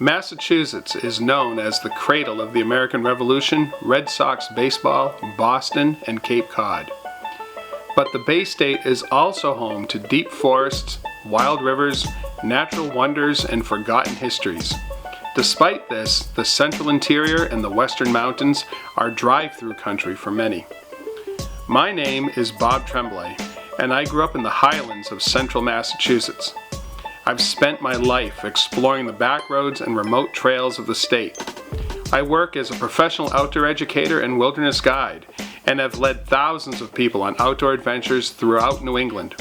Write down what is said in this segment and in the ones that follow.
Massachusetts is known as the cradle of the American Revolution, Red Sox baseball, Boston, and Cape Cod. But the Bay State is also home to deep forests, wild rivers, natural wonders, and forgotten histories. Despite this, the central interior and the western mountains are drive-through country for many. My name is Bob Tremblay, and I grew up in the highlands of central Massachusetts. I've spent my life exploring the back roads and remote trails of the state. I work as a professional outdoor educator and wilderness guide, and have led thousands of people on outdoor adventures throughout New England.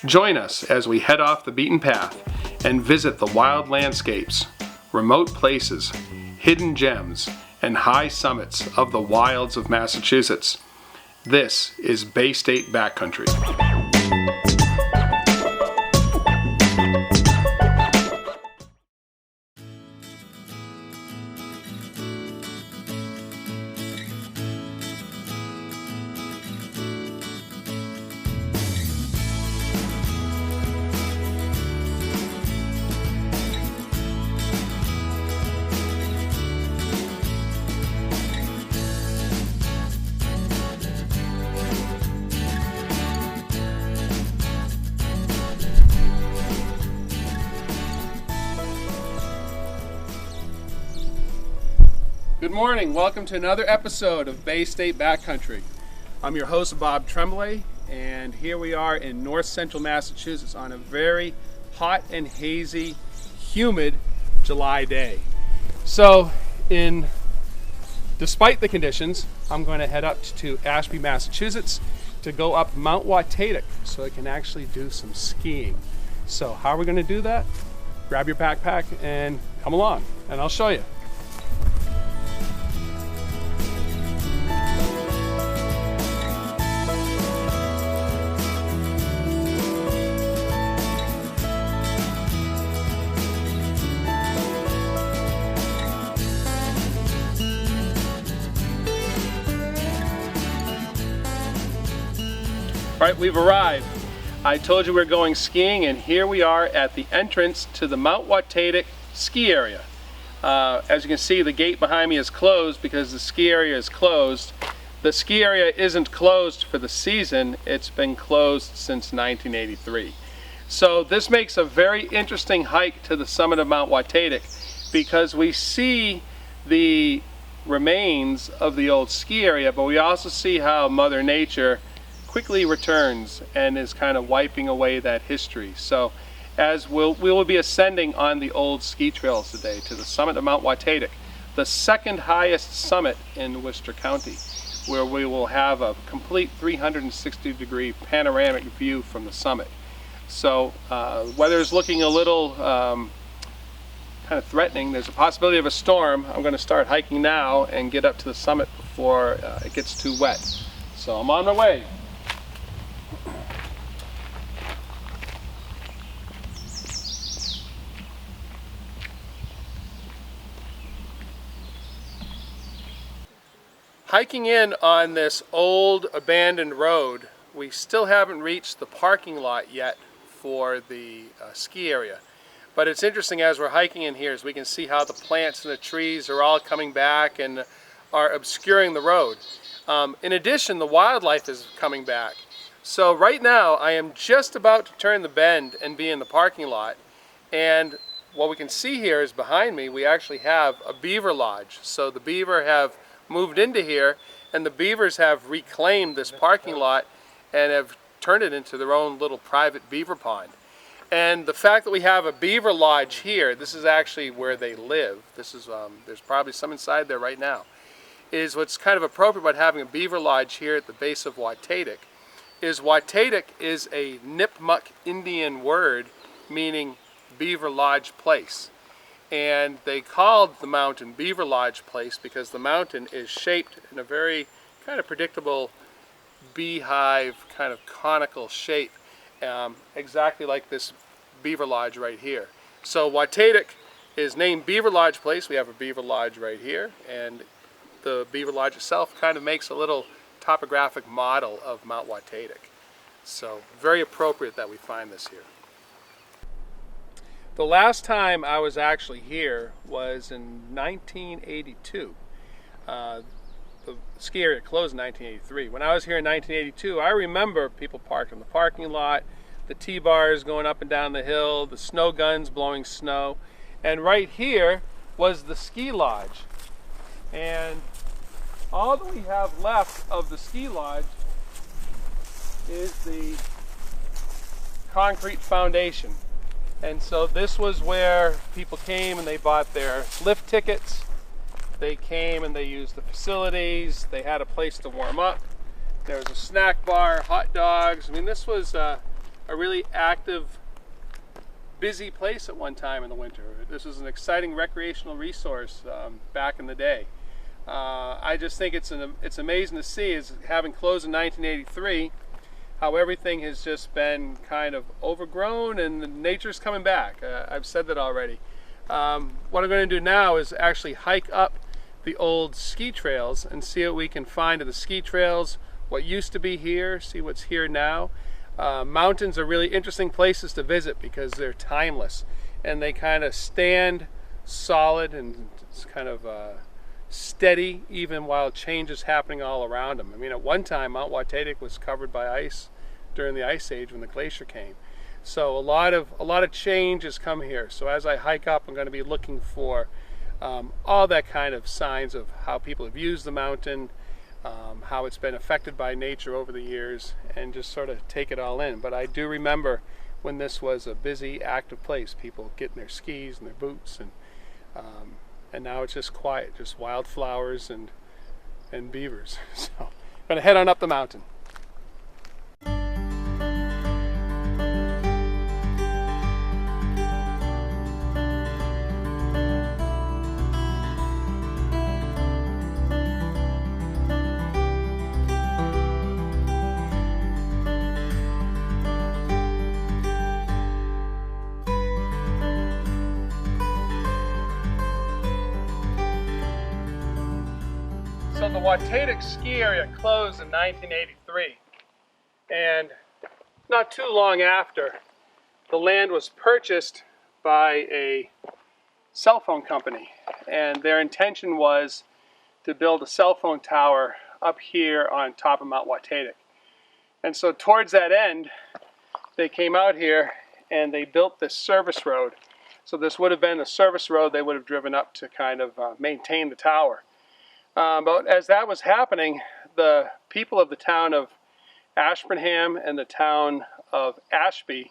Join us as we head off the beaten path and visit the wild landscapes, remote places, hidden gems, and high summits of the wilds of Massachusetts. This is Bay State Backcountry. Good morning, welcome to another episode of Bay State Backcountry. I'm your host Bob Tremblay, and here we are in north central Massachusetts on a very hot and hazy, humid July day. So despite the conditions, I'm going to head up to Ashby, Massachusetts to go up Mount Watatic so I can actually do some skiing. So how are we going to do that? Grab your backpack and come along and I'll show you. All right, we've arrived. I told you we're going skiing, and here we are at the entrance to the Mount Watatic ski area. As you can see, the gate behind me is closed because the ski area is closed. The ski area isn't closed for the season, it's been closed since 1983. So this makes a very interesting hike to the summit of Mount Watatic because we see the remains of the old ski area, but we also see how Mother Nature quickly returns and is kind of wiping away that history. So as we will be ascending on the old ski trails today to the summit of Mount Watatic, the second highest summit in Worcester County, where we will have a complete 360-degree panoramic view from the summit. So weather is looking a little kind of threatening. There's a possibility of a storm. I'm going to start hiking now and get up to the summit before it gets too wet. So I'm on my way. Hiking in on this old abandoned road, we still haven't reached the parking lot yet for the ski area. But it's interesting as we're hiking in here as we can see how the plants and the trees are all coming back and are obscuring the road. In addition, the wildlife is coming back. So right now I am just about to turn the bend and be in the parking lot, and what we can see here is behind me we actually have a beaver lodge. So the beaver have moved into here, and the beavers have reclaimed this parking lot and have turned it into their own little private beaver pond. And the fact that we have a beaver lodge here, this is actually where they live. This is there's probably some inside there right now. Is what's kind of appropriate about having a beaver lodge here at the base of Watatic is Watatic is a Nipmuc Indian word meaning beaver lodge place. And they called the mountain Beaver Lodge Place because the mountain is shaped in a very kind of predictable beehive kind of conical shape, exactly like this beaver lodge right here. So Watatic is named Beaver Lodge Place. We have a beaver lodge right here, and the beaver lodge itself kind of makes a little topographic model of Mount Watatic. So very appropriate that we find this here. The last time I was actually here was in 1982. The ski area closed in 1983. When I was here in 1982, I remember people parked in the parking lot, the T-bars going up and down the hill, the snow guns blowing snow, and right here was the ski lodge. And all that we have left of the ski lodge is the concrete foundation. And so this was where people came and they bought their lift tickets. They came and they used the facilities. They had a place to warm up. There was a snack bar, hot dogs. I mean, this was a really active, busy place at one time in the winter. This was an exciting recreational resource back in the day. I just think it's amazing to see, is having closed in 1983, how everything has just been kind of overgrown and nature's coming back. I've said that already. What I'm going to do now is actually hike up the old ski trails and see what we can find of the ski trails, what used to be here, see what's here now. Mountains are really interesting places to visit because they're timeless and they kind of stand solid and it's kind of steady even while change is happening all around them. I mean, at one time Mount Watatic was covered by ice during the ice age when the glacier came. So a lot of change has come here. So as I hike up, I'm going to be looking for all that kind of signs of how people have used the mountain, how it's been affected by nature over the years, and just sort of take it all in. But I do remember when this was a busy, active place, people getting their skis and their boots, and now it's just quiet, just wildflowers and beavers. So I'm gonna head on up the mountain. So the Watatic ski area closed in 1983, and not too long after, the land was purchased by a cell phone company, and their intention was to build a cell phone tower up here on top of Mount Watatic. And so towards that end, they came out here and they built this service road. So this would have been a service road they would have driven up to kind of maintain the tower. But as that was happening, the people of the town of Ashburnham and the town of Ashby,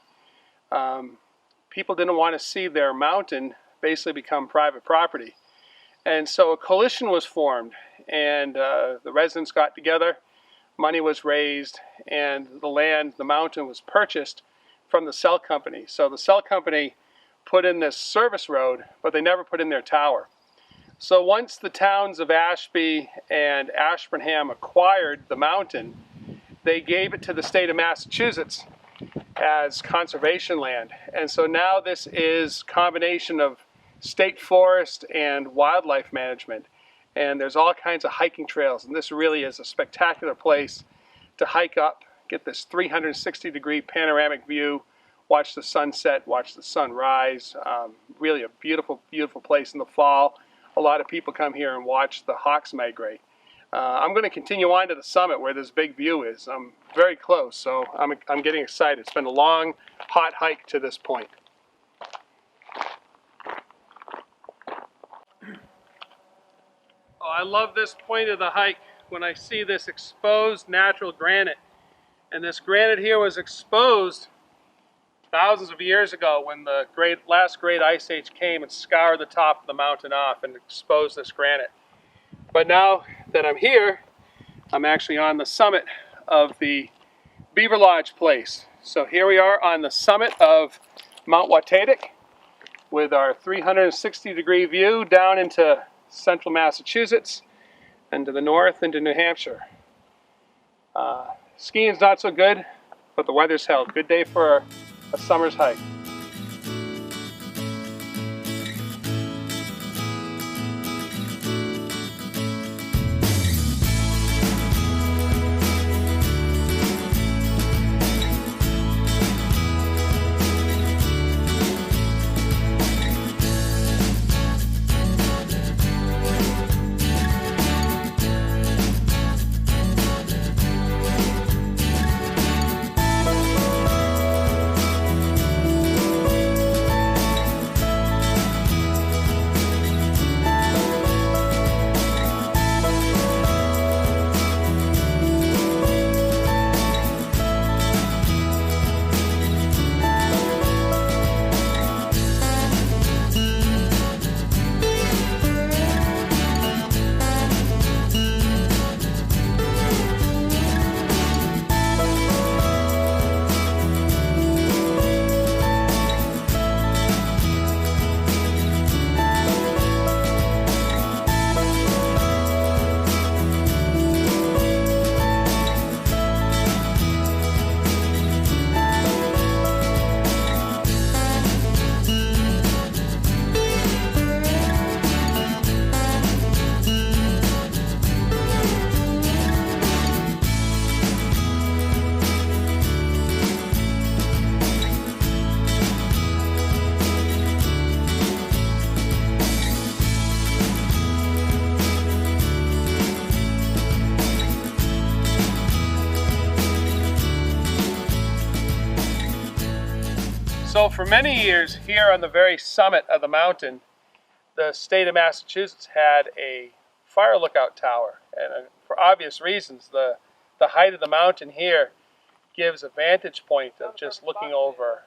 people didn't want to see their mountain basically become private property. And so a coalition was formed, and the residents got together, money was raised, and the land, the mountain, was purchased from the cell company. So the cell company put in this service road, but they never put in their tower. So once the towns of Ashby and Ashburnham acquired the mountain, they gave it to the state of Massachusetts as conservation land. And so now this is a combination of state forest and wildlife management. And there's all kinds of hiking trails. And this really is a spectacular place to hike up, get this 360-degree panoramic view, watch the sunset, watch the sun rise. Really a beautiful, beautiful place in the fall. A lot of people come here and watch the hawks migrate. I'm going to continue on to the summit where this big view is. I'm very close, so I'm getting excited. It's been a long, hot hike to this point. Oh, I love this point of the hike when I see this exposed natural granite. And this granite here was exposed thousands of years ago when the last great ice age came and scoured the top of the mountain off and exposed this granite. But now that I'm here, I'm actually on the summit of the Beaver Lodge place. So here we are on the summit of Mount Watatic with our 360-degree view down into central Massachusetts and to the north into New Hampshire. Skiing's not so good, but the weather's held. Good day for a summer's hike. So for many years here on the very summit of the mountain, the state of Massachusetts had a fire lookout tower. And for obvious reasons, the height of the mountain here gives a vantage point of just looking over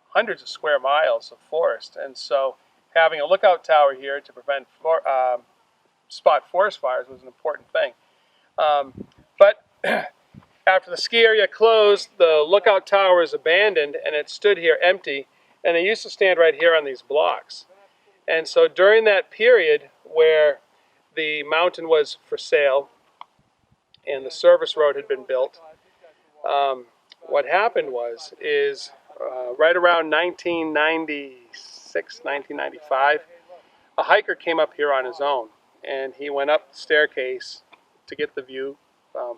hundreds of square miles of forest. And so having a lookout tower here to prevent spot forest fires was an important thing. But after the ski area closed, the lookout tower was abandoned and it stood here empty, and it used to stand right here on these blocks. And so during that period where the mountain was for sale and the service road had been built, what happened is right around 1996, 1995, a hiker came up here on his own, and he went up the staircase to get the view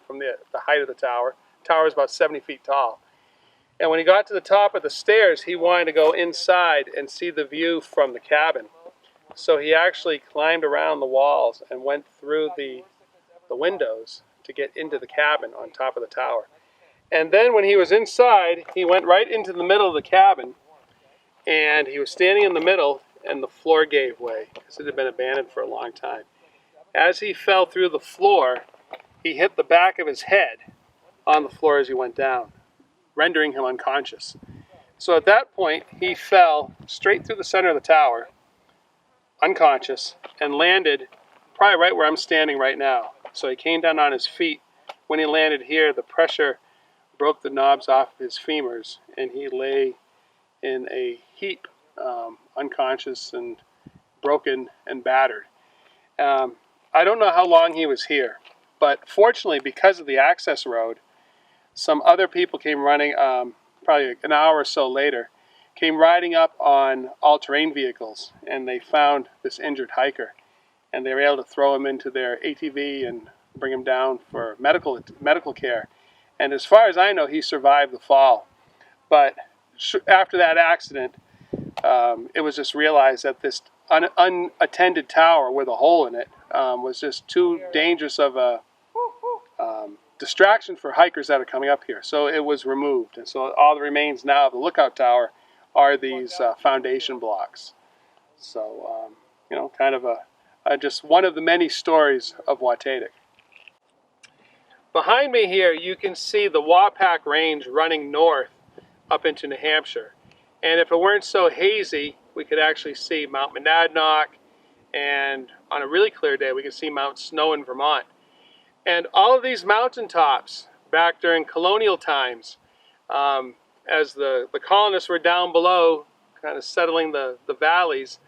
from the height of the tower. The tower is about 70 feet tall. And when he got to the top of the stairs, he wanted to go inside and see the view from the cabin. So he actually climbed around the walls and went through the windows to get into the cabin on top of the tower. And then when he was inside, he went right into the middle of the cabin, and he was standing in the middle, and the floor gave way because it had been abandoned for a long time. As he fell through the floor, he hit the back of his head on the floor as he went down, rendering him unconscious. So at that point, he fell straight through the center of the tower, unconscious, and landed probably right where I'm standing right now. So he came down on his feet. When he landed here, the pressure broke the knobs off of his femurs, and he lay in a heap, unconscious and broken and battered. I don't know how long he was here, but fortunately, because of the access road, some other people came running, probably an hour or so later, came riding up on all-terrain vehicles, and they found this injured hiker, and they were able to throw him into their ATV and bring him down for medical care. And as far as I know, he survived the fall. But after that accident, it was just realized that this unattended tower with a hole in it was just too dangerous of a distraction for hikers that are coming up here. So it was removed. And so all that remains now of the lookout tower are these foundation blocks. So, kind of just one of the many stories of Watatic. Behind me here, you can see the Watatic Range running north up into New Hampshire. And if it weren't so hazy, we could actually see Mount Monadnock, and on a really clear day, we could see Mount Snow in Vermont. And all of these mountaintops, back during colonial times, as the colonists were down below, kind of settling the valleys,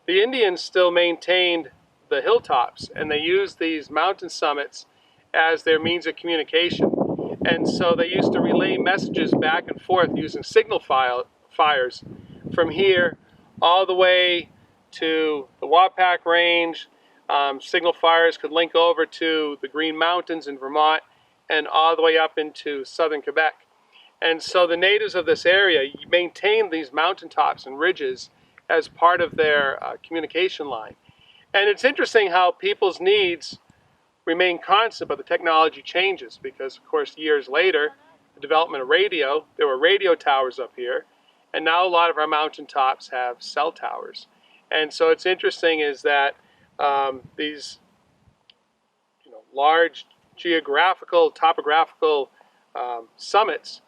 the Indians still maintained the hilltops, and they used these mountain summits as their means of communication. And so they used to relay messages back and forth using signal fires from here all the way to the Watatic Range. Signal fires could link over to the Green Mountains in Vermont and all the way up into southern Quebec. And so the natives of this area maintained these mountaintops and ridges as part of their communication line. And it's interesting how people's needs remain constant, but the technology changes because, of course, years later, the development of radio, there were radio towers up here, and now a lot of our mountaintops have cell towers. And so it's interesting is that these large geographical, topographical summits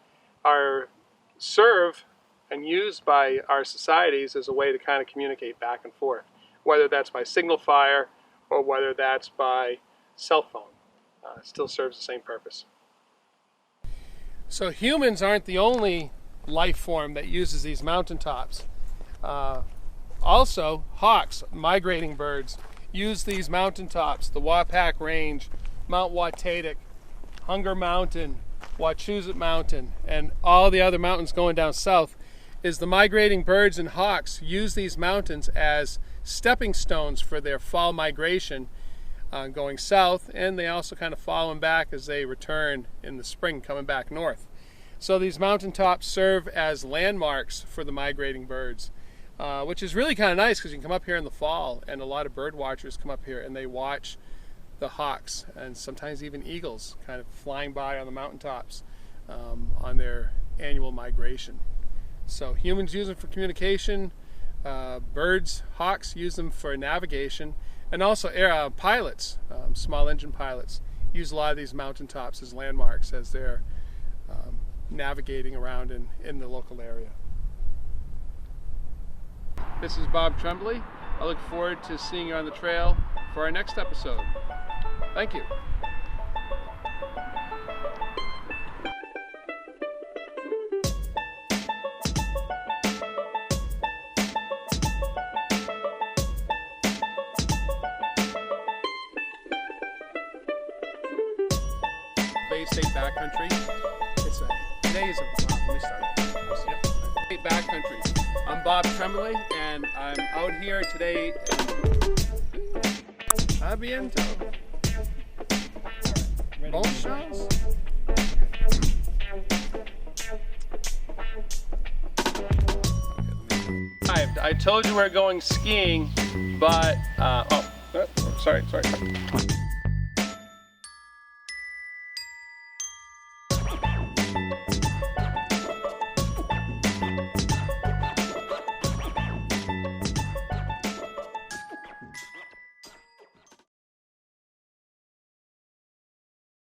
serve and used by our societies as a way to kind of communicate back and forth, whether that's by signal fire or whether that's by cell phone. It still serves the same purpose. So humans aren't the only life form that uses these mountaintops. Also, hawks, migrating birds, use these mountaintops, the Watatic Range, Mount Watatic, Hunger Mountain, Wachusett Mountain, and all the other mountains going down south. Is the migrating birds and hawks use these mountains as stepping stones for their fall migration going south, and they also kind of follow them back as they return in the spring coming back north. So these mountaintops serve as landmarks for the migrating birds, which is really kind of nice because you can come up here in the fall, and a lot of bird watchers come up here and they watch the hawks and sometimes even eagles kind of flying by on the mountaintops on their annual migration. So humans use them for communication, birds, hawks use them for navigation, and also pilots, small engine pilots, use a lot of these mountaintops as landmarks as they're navigating around in the local area. This is Bob Tremblay. I look forward to seeing you on the trail for our next episode. Thank you. Bay State Backcountry. Today is let me start. Yep. State Backcountry. I'm Bob Tremblay, and I'm out here today. A viento. Both shows. I told you we're going skiing, but sorry.